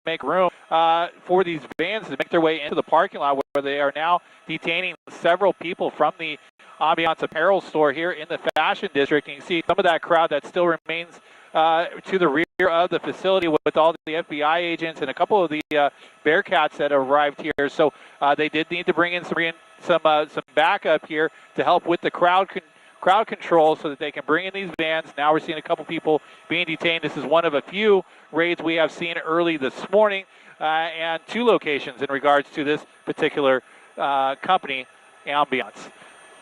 make room for these vans to make their way into the parking lot, where they are now detaining several people from the Ambiance Apparel store here in the Fashion District. And you can see some of that crowd that still remains to the rear of the facility with all the FBI agents and a couple of the Bearcats that arrived here. So they did need to bring in some backup here to help with the crowd control so that they can bring in these vans. Now we're seeing a couple people being detained. This is one of a few raids we have seen early this morning, and 2 locations in regards to this particular company, Ambiance.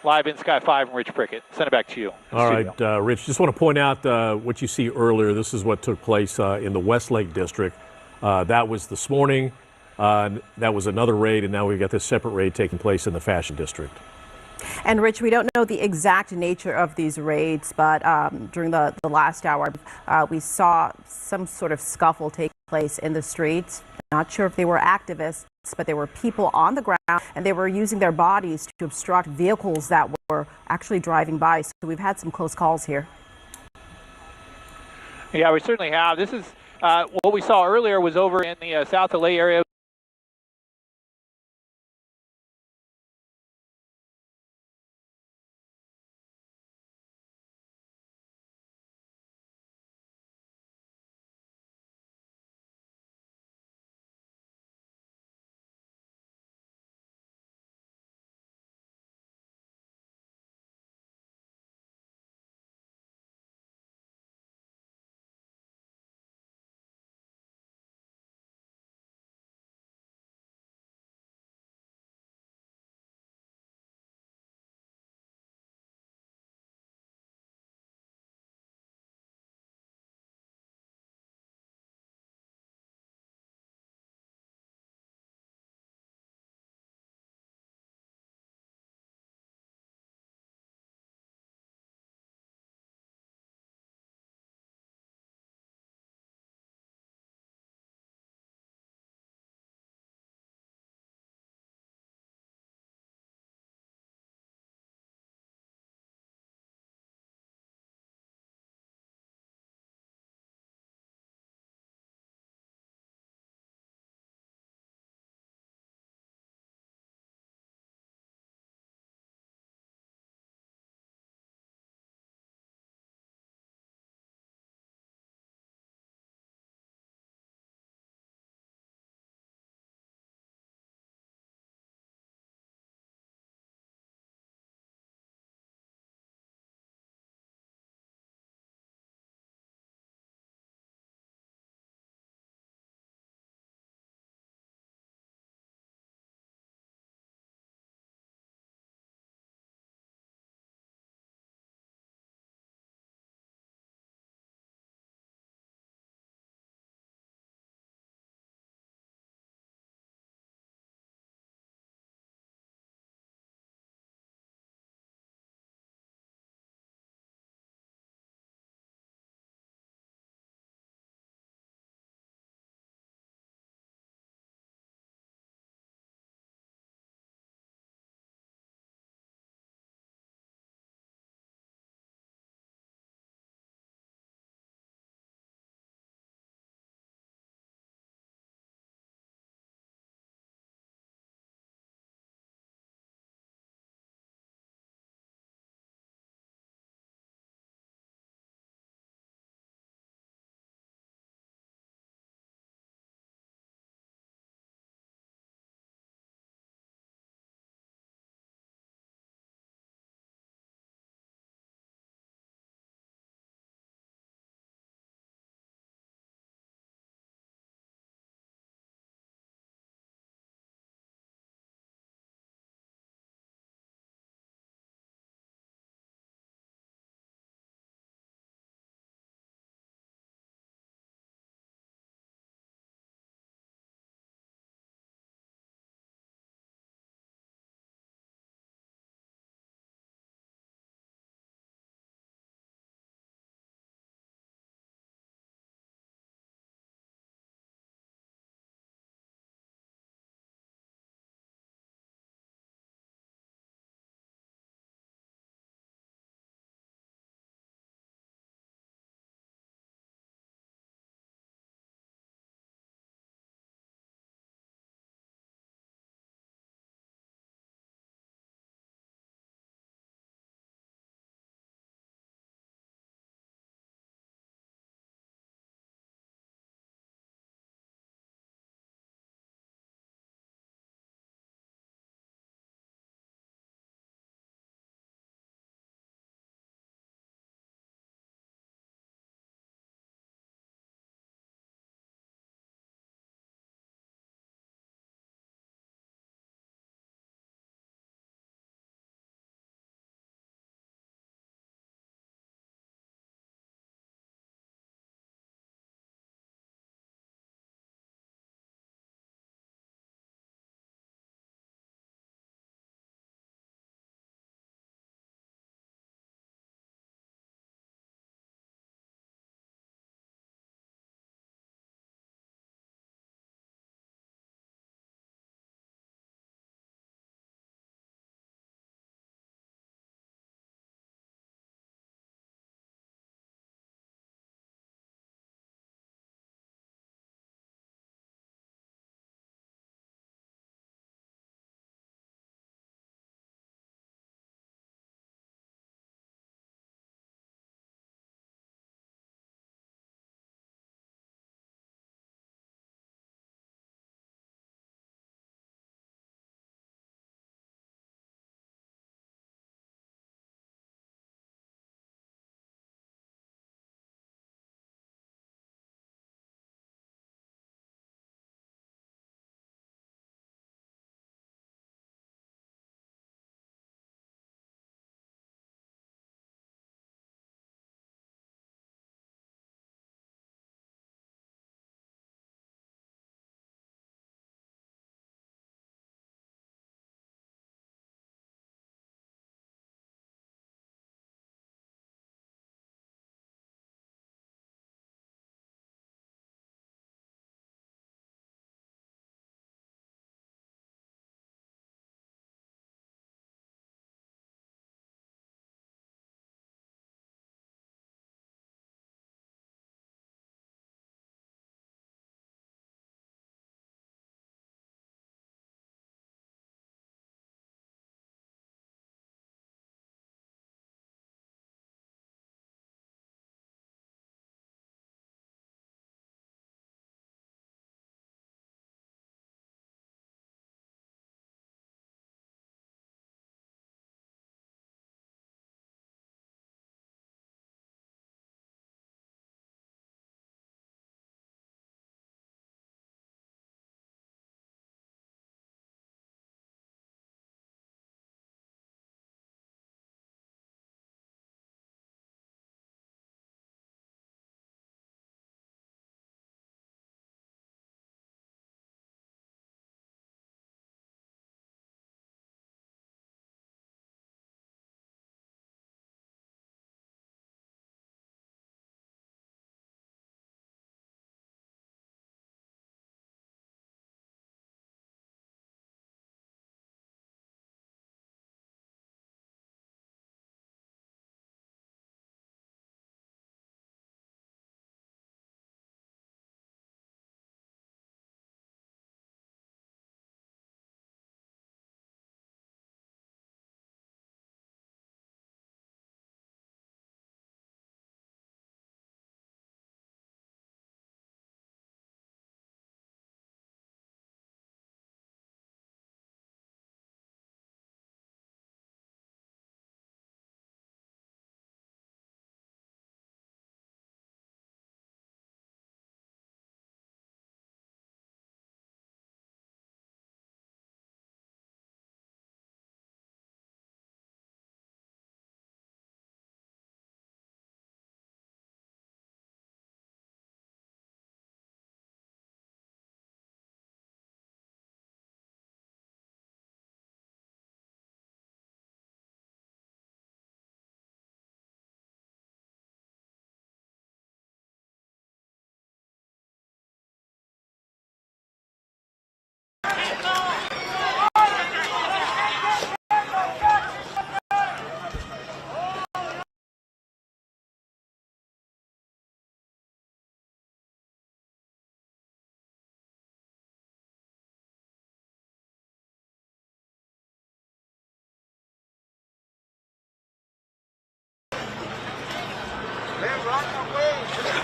Live in Sky 5 and Rich Prickett. Send it back to you. All right, Rich, just want to point out what you see earlier. This is what took place in the Westlake District. That was this morning. That was another raid, and now we've got this separate raid taking place in the Fashion District. And Rich, we don't know the exact nature of these raids, but during the last hour, we saw some sort of scuffle take place in the streets. Not sure if they were activists, but they were people on the ground, and they were using their bodies to obstruct vehicles that were actually driving by. So we've had some close calls here. Yeah, we certainly have. This is what we saw earlier was over in the South LA area.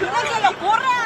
¡No se le ocurra!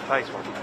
Nice one.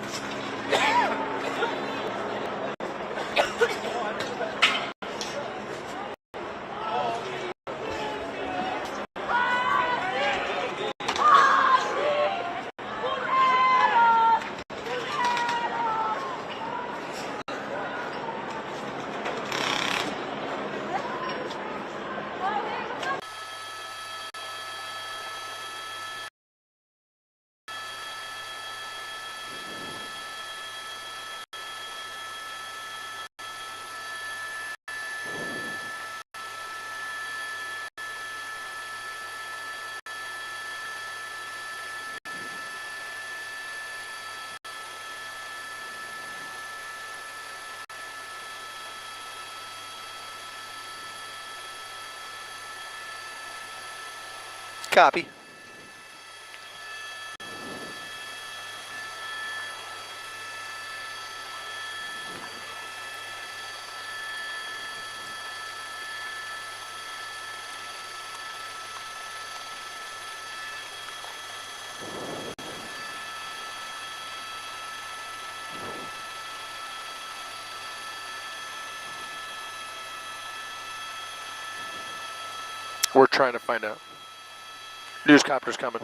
Copy. We're trying to find out. Newscopter's coming.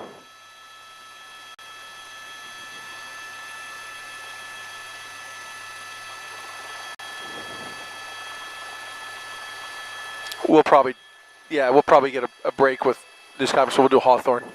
We'll probably get a break with newscopter, so we'll do Hawthorne.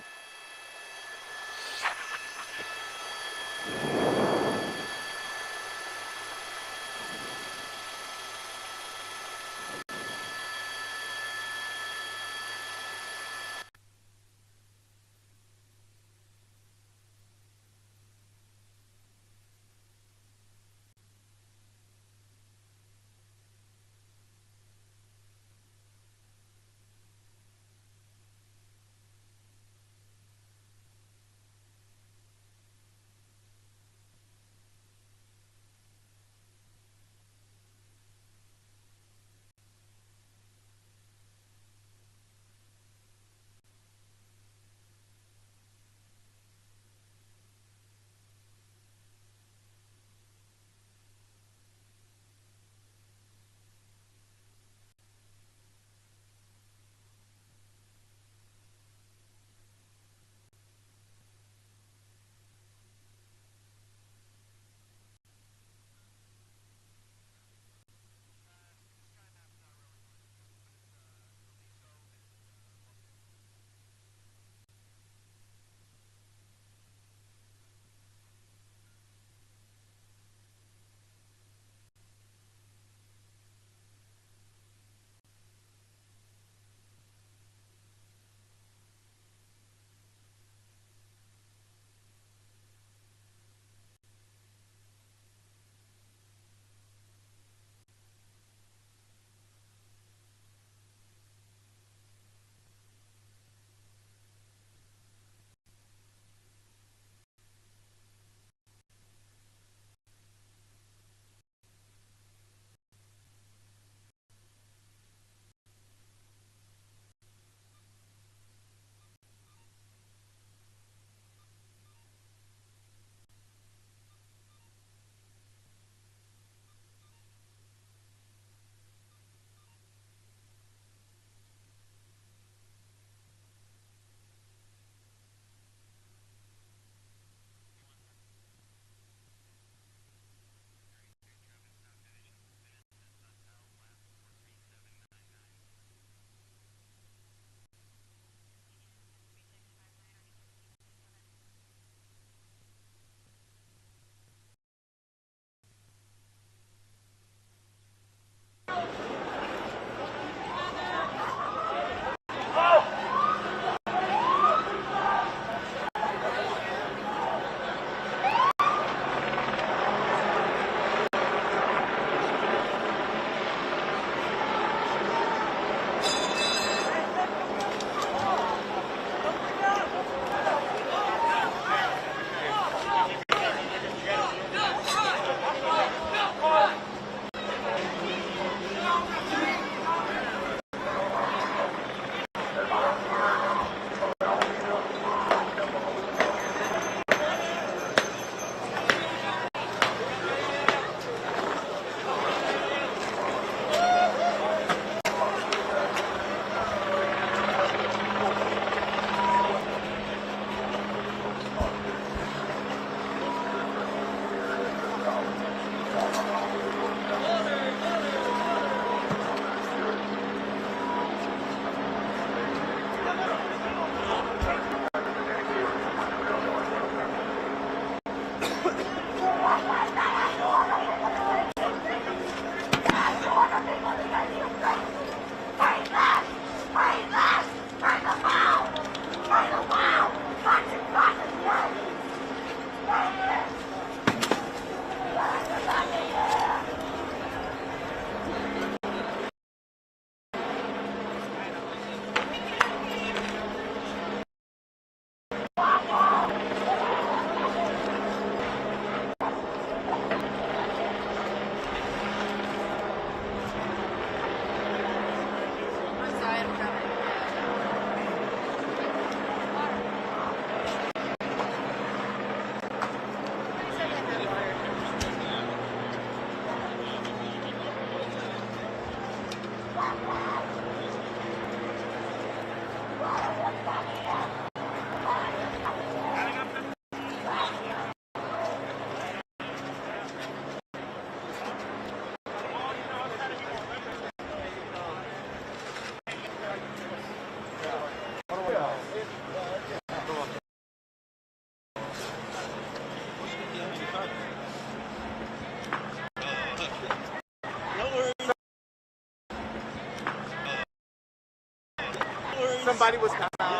somebody was kind of.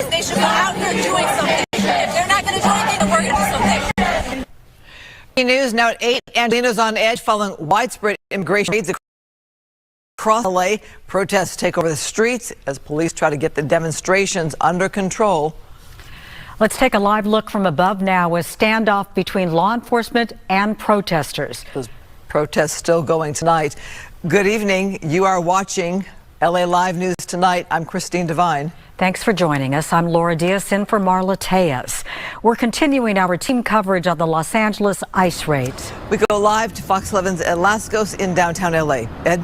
They should be out here doing something. If they're not going to do anything, then we're going to do something. News now at 8. Angelina's on edge following widespread immigration raids across LA. Protests take over the streets as police try to get the demonstrations under control. Let's take a live look from above now. A standoff between law enforcement and protesters. Those protests still going tonight. Good evening. You are watching LA Live News Tonight. I'm Christine Devine. Thanks for joining us. I'm Laura Diaz in for Marla Tejas. We're continuing our team coverage on the Los Angeles ICE raids. We go live to Fox 11's Ed Lascos in downtown LA. Ed?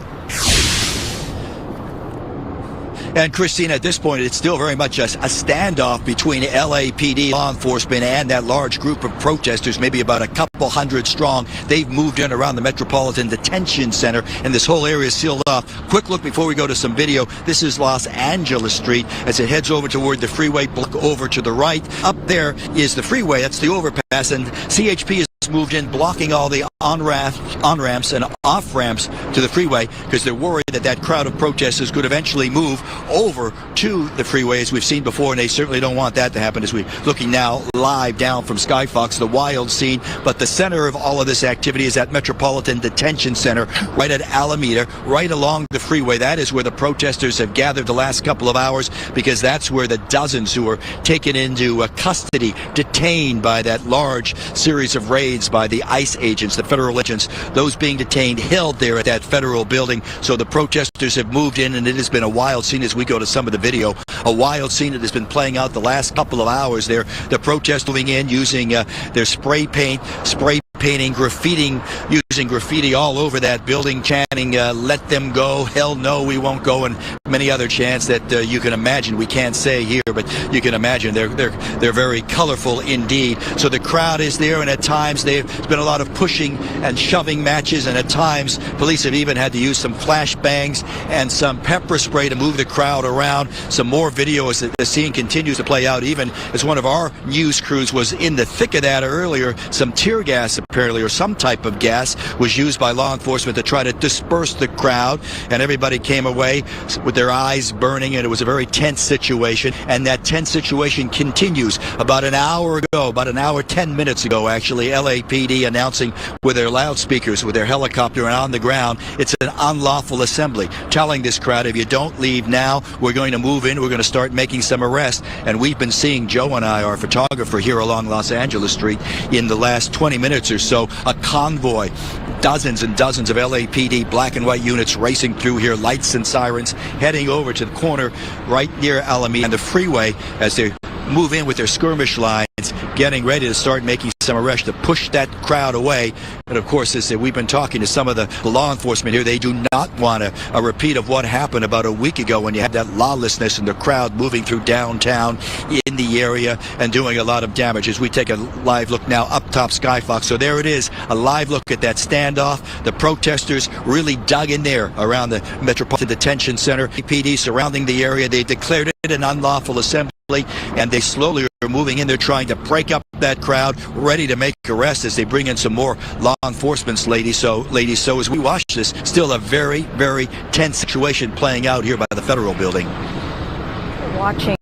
And Christine, at this point, it's still very much a standoff between LAPD law enforcement and that large group of protesters, maybe about a couple hundred strong. They've moved in around the Metropolitan Detention Center, and this whole area is sealed off. Quick look before we go to some video. This is Los Angeles Street as it heads over toward the freeway. Look over to the right. Up there is the freeway. That's the overpass, and CHP is moved in, blocking all the on-ramps and off-ramps to the freeway because they're worried that that crowd of protesters could eventually move over to the freeway as we've seen before, and they certainly don't want that to happen as we're looking now live down from Skyfox, the wild scene. But the center of all of this activity is at Metropolitan Detention Center right at Alameda, right along the freeway. That is where the protesters have gathered the last couple of hours because that's where the dozens who were taken into custody, detained by that large series of raids by the ICE agents, the federal agents, those being detained, held there at that federal building. So the protesters have moved in, and it has been a wild scene as we go to some of the video. A wild scene that has been playing out the last couple of hours there. The protesters moving in using their spray painting, using graffiti all over that building, chanting, let them go, hell no, we won't go, and many other chants that you can imagine. We can't say here, but you can imagine. They're very colorful indeed. So the crowd is there, and at times there's been a lot of pushing and shoving matches, and at times police have even had to use some flashbangs and some pepper spray to move the crowd around. Some more video as the scene continues to play out, even as one of our news crews was in the thick of that earlier. Some tear gas apparently, or some type of gas, was used by law enforcement to try to disperse the crowd, and everybody came away with their eyes burning, and it was a very tense situation, and that tense situation continues. About an hour 10 minutes ago actually, LAPD announcing with their loudspeakers, with their helicopter and on the ground, it's an unlawful assembly, telling this crowd, if you don't leave now, we're going to move in, we're going to start making some arrests. And we've been seeing, Joe and I, our photographer here along Los Angeles Street, in the last 20 minutes or so, a convoy, dozens and dozens of LAPD black and white units racing through here, lights and sirens, heading over to the corner right near Alameda and the freeway as they move in with their skirmish lines, getting ready to start making some arrests to push that crowd away. And of course, as we've been talking to some of the law enforcement here, they do not want a repeat of what happened about a week ago when you had that lawlessness and the crowd moving through downtown in the area and doing a lot of damage. As we take a live look now up top Skyfox. So there it is, a live look at that standoff. The protesters really dug in there around the Metropolitan Detention Center. PD surrounding the area. They declared it an unlawful assembly, and they slowly are moving in there trying to break up that crowd, ready to make arrests as they bring in some more law enforcement ladies. So as we watch this, still a very, very tense situation playing out here by the federal building. Watching.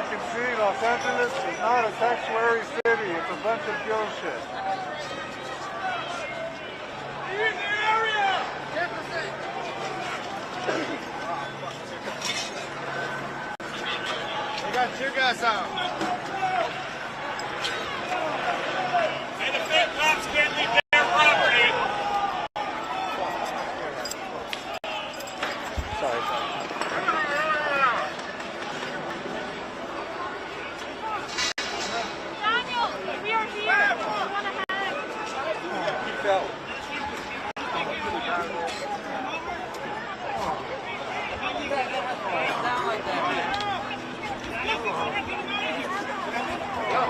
can see Los Angeles is not a sanctuary city. It's a bunch of bullshit. They got two guys out. And the fake cops can't leave their property. Sorry. Daniel, we are here. We want to hang. He fell.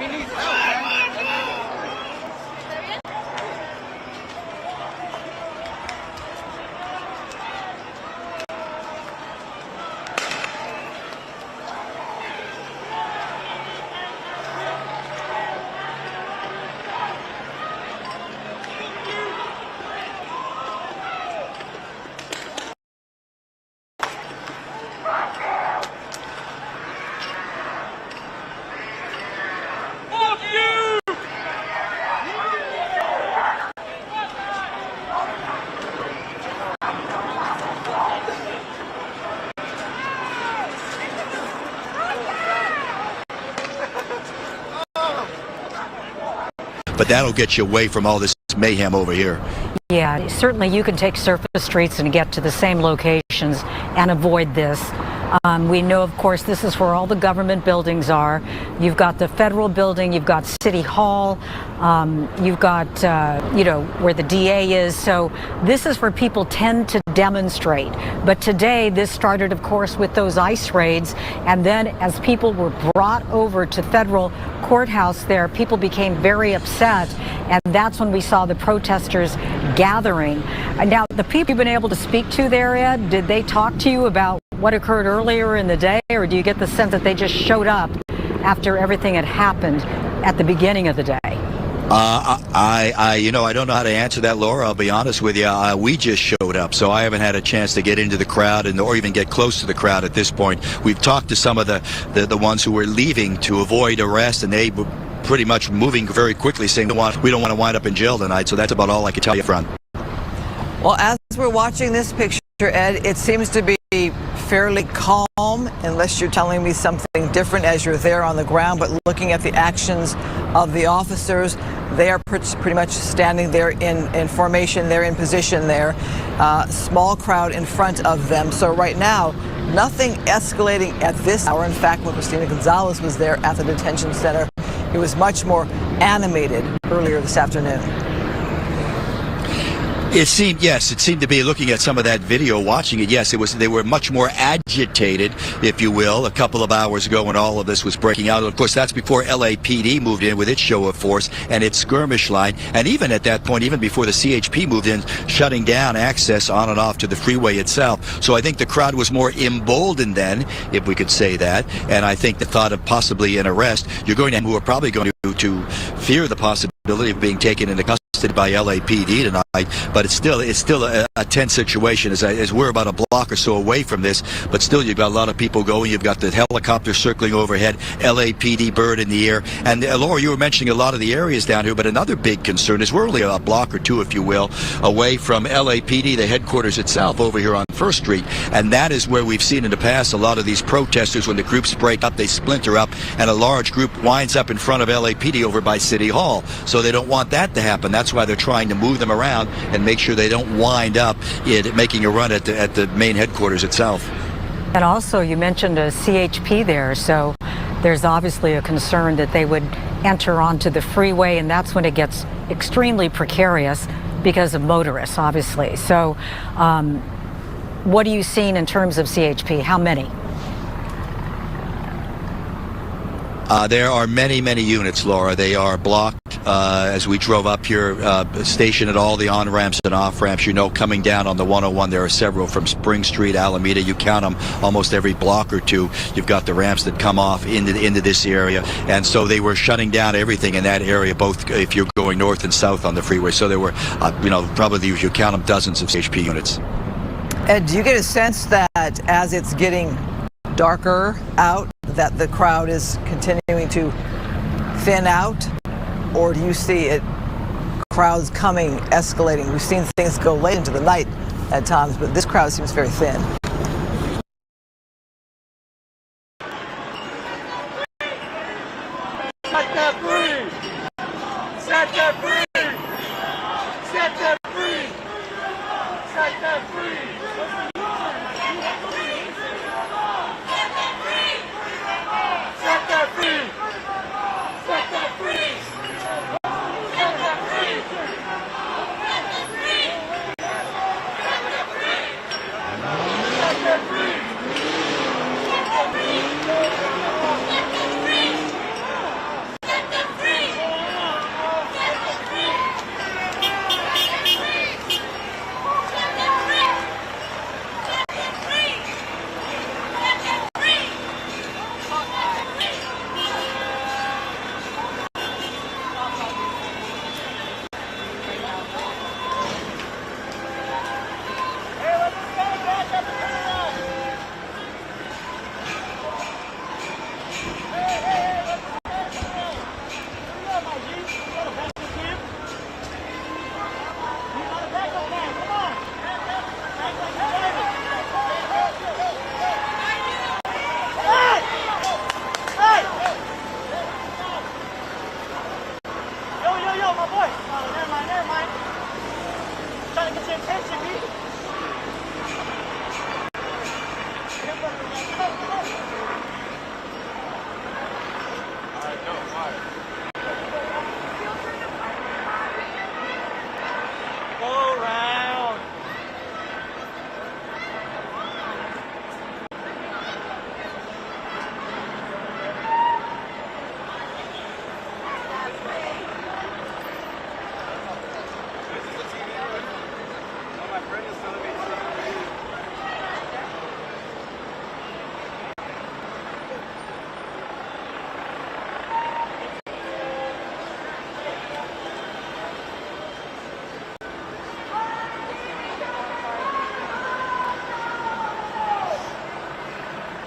He needs help. But that'll get you away from all this mayhem over here. Yeah, certainly you can take surface streets and get to the same locations and avoid this. We know, of course, this is where all the government buildings are. You've got the federal building, you've got City Hall, you've got, where the DA is. So this is where people tend to demonstrate. But today, this started, of course, with those ICE raids. And then as people were brought over to federal courthouse there, people became very upset. And that's when we saw the protesters gathering. Now, the people you've been able to speak to there, Ed, did they talk to you about what occurred earlier in the day, or do you get the sense that they just showed up after everything had happened at the beginning of the day? I don't know how to answer that, Laura. I'll be honest with you. We just showed up, so I haven't had a chance to get into the crowd or even get close to the crowd at this point. We've talked to some of the ones who were leaving to avoid arrest, and they were pretty much moving very quickly, saying we don't want to wind up in jail tonight. So that's about all I can tell you, friend. Well, as we're watching this picture, Ed, it seems to be fairly calm, unless you're telling me something different as you're there on the ground. But looking at the actions of the officers, they are pretty much standing there in formation. They're in position there. Small crowd in front of them. So right now, nothing escalating at this hour. In fact, when Christina Gonzalez was there at the detention center, it was much more animated earlier this afternoon. It seemed to be, looking at some of that video, watching it, yes, they were much more agitated, if you will, a couple of hours ago when all of this was breaking out. Of course, that's before LAPD moved in with its show of force and its skirmish line. And even at that point, even before the CHP moved in, shutting down access on and off to the freeway itself. So I think the crowd was more emboldened then, if we could say that. And I think the thought of possibly an arrest, you're going to, who are probably going to fear the possibility of being taken into custody by LAPD tonight, but it's still a tense situation as we're about a block or so away from this, but still you've got a lot of people going. You've got the helicopter circling overhead, LAPD bird in the air, and Laura, you were mentioning a lot of the areas down here, but another big concern is we're only a block or two, if you will, away from LAPD, the headquarters itself, over here on 1st Street, and that is where we've seen in the past a lot of these protesters, when the groups break up, they splinter up, and a large group winds up in front of LAPD over by City Hall. So they don't want that to happen. That's why they're trying to move them around and make sure they don't wind up making a run at the main headquarters itself. And also, you mentioned a CHP there, so there's obviously a concern that they would enter onto the freeway, and that's when it gets extremely precarious because of motorists, obviously. So what are you seeing in terms of CHP? How many? There are many, many units, Laura. They are blocked as we drove up here, stationed at all the on-ramps and off-ramps. Coming down on the 101, there are several from Spring Street, Alameda. You count them almost every block or two. You've got the ramps that come off into this area. And so they were shutting down everything in that area, both if you're going north and south on the freeway. So there were, probably, if you count them, dozens of CHP units. Ed, do you get a sense that as it's getting darker out, that the crowd is continuing to thin out, or do you see it crowds coming, escalating? We've seen things go late into the night at times, but this crowd seems very thin. Set that free! Set that free! Set that free! Set that free! Set that free! Set that free! Set that free! Set that free!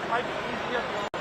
Might be easier.